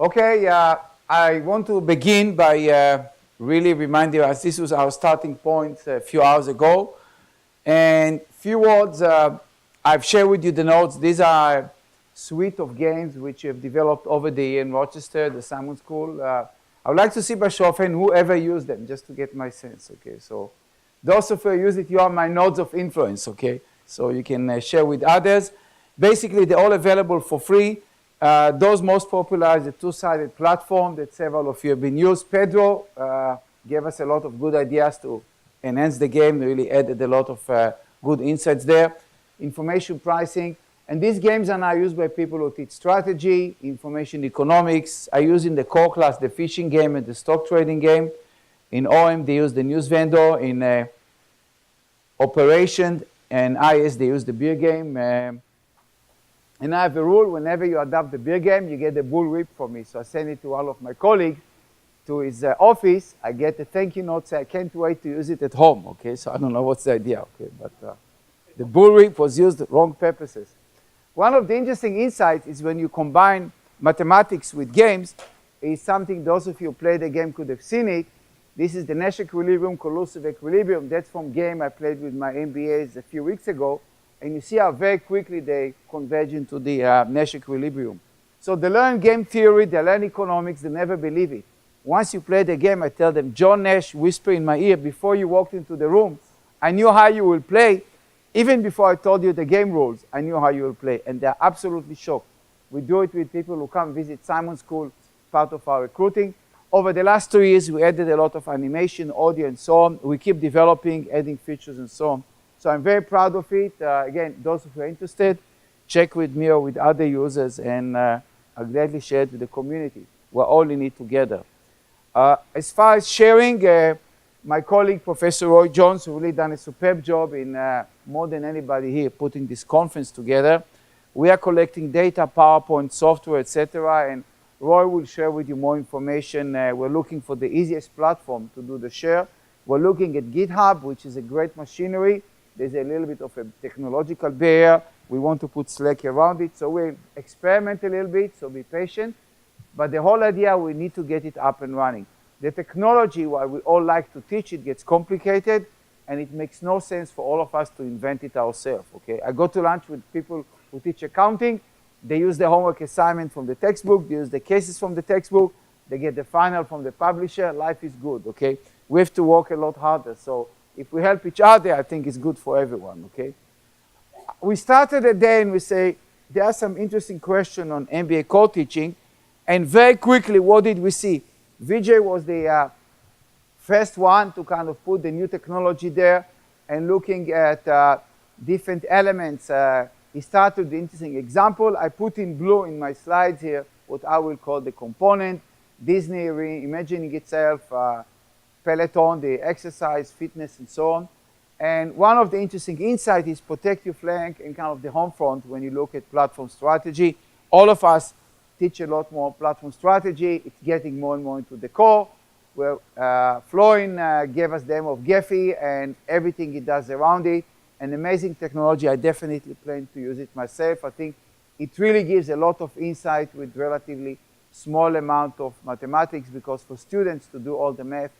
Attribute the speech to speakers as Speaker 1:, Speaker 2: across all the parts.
Speaker 1: Okay, I want to begin by really reminding you, as this was our starting point a few hours ago, and few words. I've shared with you the notes. These are a suite of games which we have developed over the year in Rochester, the Seidmann School. I would like to see by show of hand whoever used them, just to get my sense. Okay, so those of you who use it, you are my nodes of influence. Okay, so you can share with others. Basically, they're all available for free. Those most popular is the two-sided platform that several of you have been used. Pedro gave us a lot of good ideas to enhance the game. They really added a lot of good insights there. Information pricing. And these games are now used by people who teach strategy, information economics. I use in the core class the fishing game and the stock trading game. In OM, they use the news vendor. In operation and IS, they use the beer game. And I have a rule, whenever you adopt the beer game, you get a bull whip from me. So I send it to all of my colleagues to his office. I get a thank you note, say I can't wait to use it at home, okay? So I don't know what's the idea, okay? But the bull whip was used for wrong purposes. One of the interesting insights is when you combine mathematics with games, is something those of you who played the game could have seen it. This is the Nash equilibrium, collusive equilibrium. That's from game I played with my MBAs a few weeks ago. And you see how very quickly they converge into the Nash equilibrium. So they learn game theory, they learn economics, they never believe it. Once you play the game, I tell them, John Nash whispered in my ear before you walked into the room. I knew how you will play. Even before I told you the game rules, I knew how you will play. And they're absolutely shocked. We do it with people who come visit Seidmann School, part of our recruiting. Over the last 2 years, we added a lot of animation, audio, and so on. We keep developing, adding features, and so on. So I'm very proud of it. Again, those who are interested, check with me or with other users, and I'll gladly share it with the community. We're all in it together. As far as sharing, my colleague, Professor Roy Jones, who really done a superb job in more than anybody here putting this conference together. We are collecting data, PowerPoint, software, etc. And Roy will share with you more information. We're looking for the easiest platform to do the share. We're looking at GitHub, which is a great machinery. There's a little bit of a technological barrier. We want to put Slack around it. So we'll experiment a little bit, so be patient. But the whole idea, we need to get it up and running. The technology, while we all like to teach, it gets complicated, and it makes no sense for all of us to invent it ourselves, okay? I go to lunch with people who teach accounting. They use the homework assignment from the textbook. They use the cases from the textbook. They get the final from the publisher. Life is good, okay? We have to work a lot harder. So if we help each other, I think it's good for everyone, okay? We started a day and we say, there are some interesting questions on MBA core teaching. And very quickly, what did we see? Vijay was the first one to kind of put the new technology there and looking at different elements. He started with the interesting example. I put in blue in my slides here what I will call the component. Disney reimagining itself, Peloton, the exercise, fitness, and so on. And one of the interesting insights is protect your flank and kind of the home front when you look at platform strategy. All of us teach a lot more platform strategy. It's getting more and more into the core. Where Florin gave us the demo of Gephi and everything it does around it. An amazing technology. I definitely plan to use it myself. I think it really gives a lot of insight with relatively small amount of mathematics, because for students to do all the math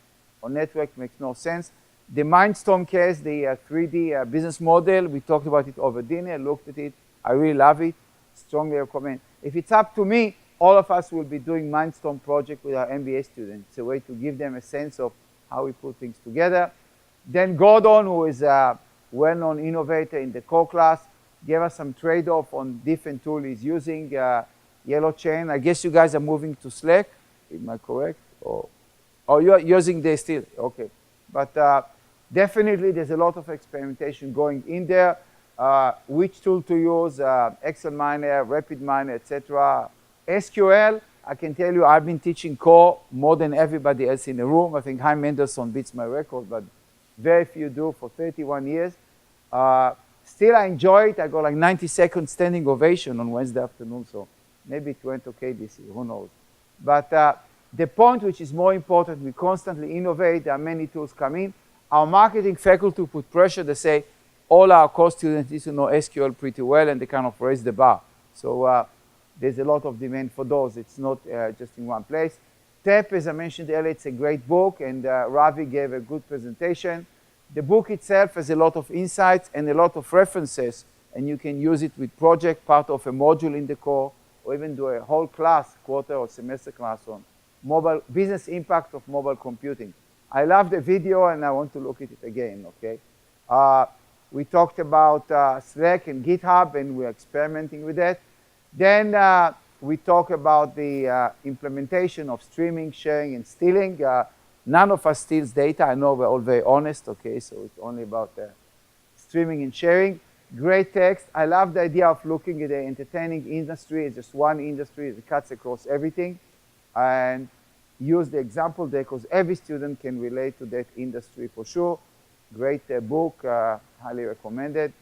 Speaker 1: on network makes no sense. The Mindstorm case, the 3D business model, we talked about it over dinner, looked at it. I really love it. Strongly recommend. If it's up to me, all of us will be doing Mindstorm project with our MBA students. It's a way to give them a sense of how we put things together. Then Gordon, who is a well-known innovator in the core class, gave us some trade-off on different tools he's using. Yellow Chain. I guess you guys are moving to Slack. Am I correct? Or you're using this still? Okay. But definitely there's a lot of experimentation going in there. Which tool to use, Excel Miner, Rapid Miner, etc. SQL, I can tell you I've been teaching core more than everybody else in the room. I think Chaim Mendelson beats my record, but very few do for 31 years. Still, I enjoy it. I got like 90-second standing ovation on Wednesday afternoon, so maybe it went okay this year, who knows. But the point which is more important, we constantly innovate. There are many tools come in. Our marketing faculty put pressure to say, all our core students need to know SQL pretty well, and they kind of raise the bar. So there's a lot of demand for those. It's not just in one place. TAP, as I mentioned earlier, it's a great book, and Ravi gave a good presentation. The book itself has a lot of insights and a lot of references, and you can use it with project, part of a module in the core, or even do a whole class, quarter or semester class on mobile business impact of mobile computing. I love the video, and I want to look at it again, okay? We talked about Slack and GitHub, and we're experimenting with that. Then we talk about the implementation of streaming, sharing, and stealing. None of us steals data. I know we're all very honest, okay? So it's only about streaming and sharing. Great text. I love the idea of looking at the entertaining industry as just one industry that cuts across everything. And use the example there because every student can relate to that industry for sure. Great book, highly recommended.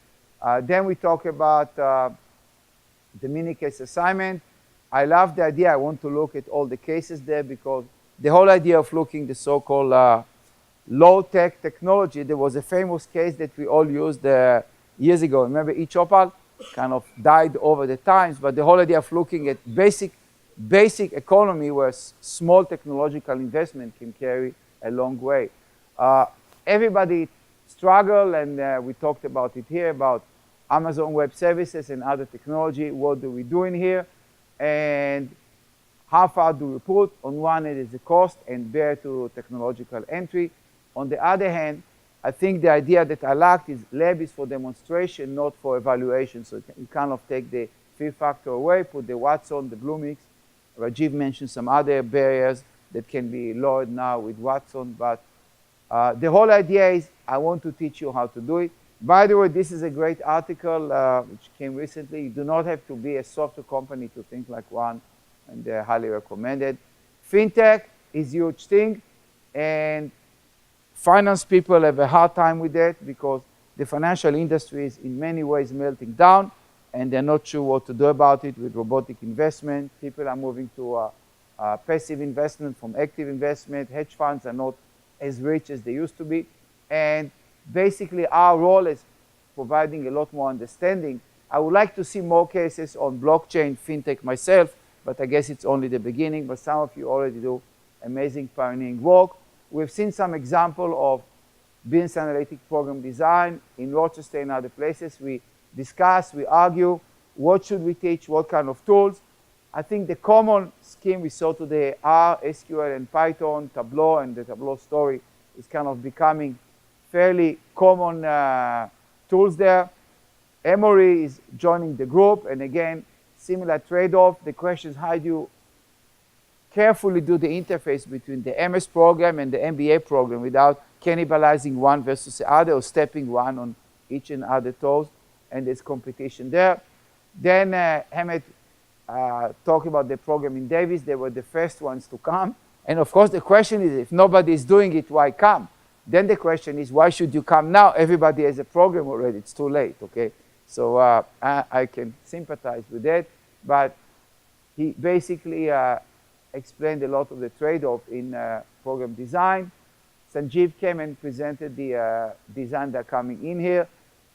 Speaker 1: Then we talk about the mini case assignment. I love the idea. I want to look at all the cases there because the whole idea of looking the so-called low-tech technology, there was a famous case that we all used years ago. Remember eChopal? Kind of died over the times, but the whole idea of looking at basic economy where small technological investment can carry a long way. Everybody struggle, and we talked about it here, about Amazon Web Services and other technology. What do we do in here? And how far do we put? On one hand is the cost and bear to technological entry. On the other hand, I think the idea that I liked is lab is for demonstration, not for evaluation. So you kind of take the fear factor away, put the Watson, the Bluemix. Rajiv mentioned some other barriers that can be lowered now with Watson, but the whole idea is I want to teach you how to do it. By the way, this is a great article which came recently. You do not have to be a software company to think like one, and they're highly recommended. FinTech is a huge thing, and finance people have a hard time with that because the financial industry is in many ways melting down, and they're not sure what to do about it with robotic investment. People are moving to passive investment from active investment. Hedge funds are not as rich as they used to be. And basically, our role is providing a lot more understanding. I would like to see more cases on blockchain, fintech myself, but I guess it's only the beginning. But some of you already do amazing pioneering work. We've seen some example of business analytic program design in Rochester and other places. We discuss, we argue, what should we teach, what kind of tools. I think the common scheme we saw today, R, SQL, and Python, Tableau, and the Tableau story is kind of becoming fairly common tools there. Emory is joining the group, and again, similar trade-off. The question is how do you carefully do the interface between the MS program and the MBA program without cannibalizing one versus the other or stepping one on each and other toes, and there's competition there. Then Hamed talked about the program in Davis. They were the first ones to come. And of course, the question is, if nobody is doing it, why come? Then the question is, why should you come now? Everybody has a program already. It's too late, okay? So I can sympathize with that. But he basically explained a lot of the trade-off in program design. Sanjeev came and presented the design that are coming in here.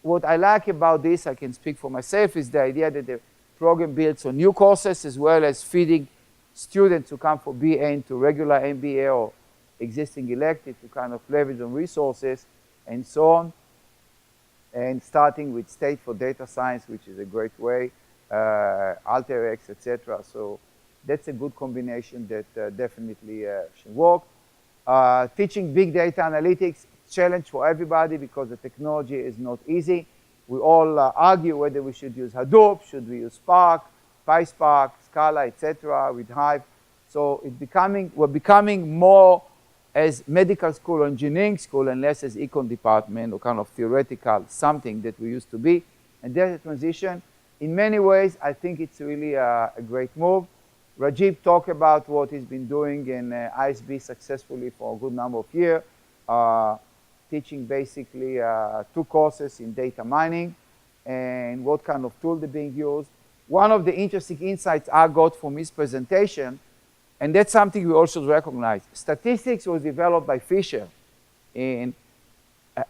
Speaker 1: What I like about this, I can speak for myself, is the idea that the program builds on new courses as well as feeding students who come for BA into regular MBA or existing elective to kind of leverage on resources and so on. And starting with State for Data Science, which is a great way, AlterX, etc. So that's a good combination that definitely should work. Teaching big data analytics, challenge for everybody because the technology is not easy. We all argue whether we should use Hadoop, should we use Spark, PySpark, Scala, etc. with Hive. So we're becoming more as medical school or engineering school and less as econ department or kind of theoretical something that we used to be. And there's a transition. In many ways, I think it's really a great move. Rajiv talked about what he's been doing in ISB successfully for a good number of years, teaching basically 2 courses in data mining and what kind of tool they're being used. One of the interesting insights I got from his presentation, and that's something we also recognize. Statistics was developed by Fisher in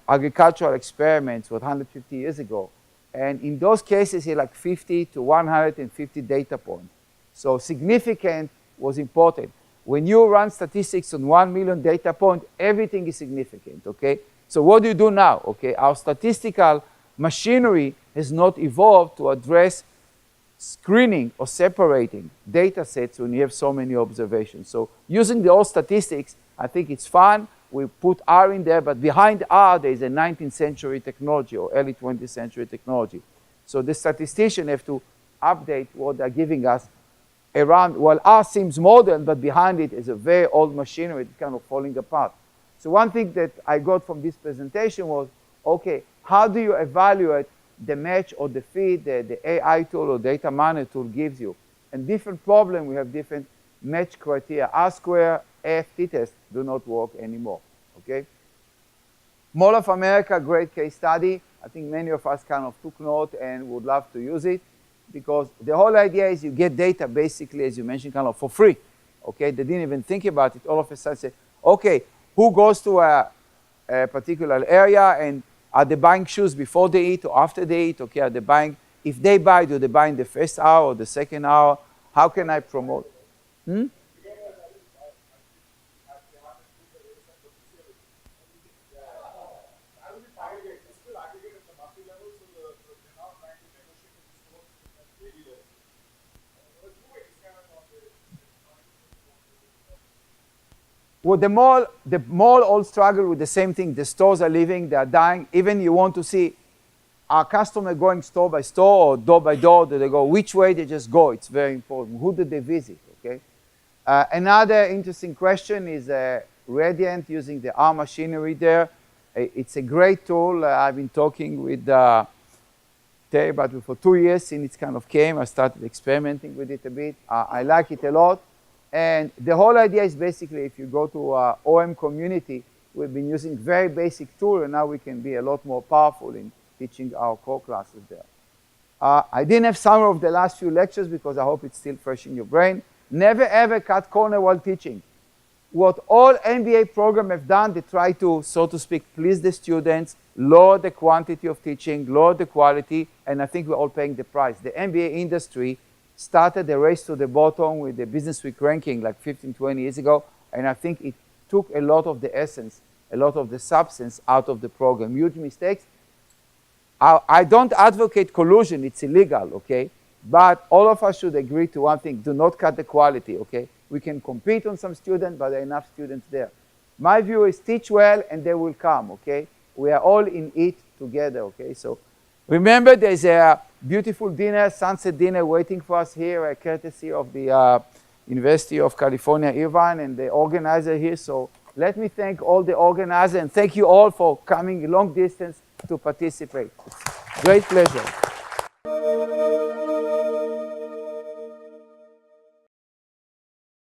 Speaker 1: agricultural experiments 150 years ago. And in those cases, he had like 50 to 150 data points. So significant was important. When you run statistics on 1 million data point, everything is significant, okay? So what do you do now, okay? Our statistical machinery has not evolved to address screening or separating data sets when you have so many observations. So using the old statistics, I think it's fun. We put R in there, but behind R, there is a 19th century technology or early 20th century technology. So the statisticians have to update what they're giving us around, well, R seems modern, but behind it is a very old machinery that's kind of falling apart. So one thing that I got from this presentation was, okay, how do you evaluate the match or the fit the AI tool or data miner tool gives you? And different problem, we have different match criteria. R square, F, t-test do not work anymore, okay? Mall of America, great case study. I think many of us kind of took note and would love to use it, because the whole idea is you get data basically, as you mentioned, kind of for free, okay? They didn't even think about it. All of a sudden say, okay, who goes to a particular area, and are they buying shoes before they eat or after they eat? Okay, are they buying, if they buy, do they buy in the first hour or the second hour? How can I promote? Well, the mall all struggle with the same thing. The stores are leaving, they are dying. Even you want to see our customer going store by store or door by door, do they go which way they just go? It's very important. Who do they visit, okay? Another interesting question is Radiant using the R machinery there. It's a great tool. I've been talking with Terry about it for 2 years since it kind of came. I started experimenting with it a bit. I like it a lot. And the whole idea is basically, if you go to our OM community, we've been using very basic tool, and now we can be a lot more powerful in teaching our core classes there. I didn't have some of the last few lectures because I hope it's still fresh in your brain. Never ever cut corner while teaching. What all MBA programs have done, they try to, so to speak, please the students, lower the quantity of teaching, lower the quality, and I think we're all paying the price. The MBA industry started a race to the bottom with the Business Week ranking like 15, 20 years ago, and I think it took a lot of the essence, a lot of the substance out of the program. Huge mistakes. I don't advocate collusion, it's illegal, okay? But all of us should agree to one thing, do not cut the quality, okay? We can compete on some students, but there are enough students there. My view is teach well and they will come, okay? We are all in it together, okay? So remember, there's a beautiful dinner, sunset dinner waiting for us here, courtesy of the University of California, Irvine, and the organizer here. So let me thank all the organizers, and thank you all for coming a long distance to participate. It's a great pleasure.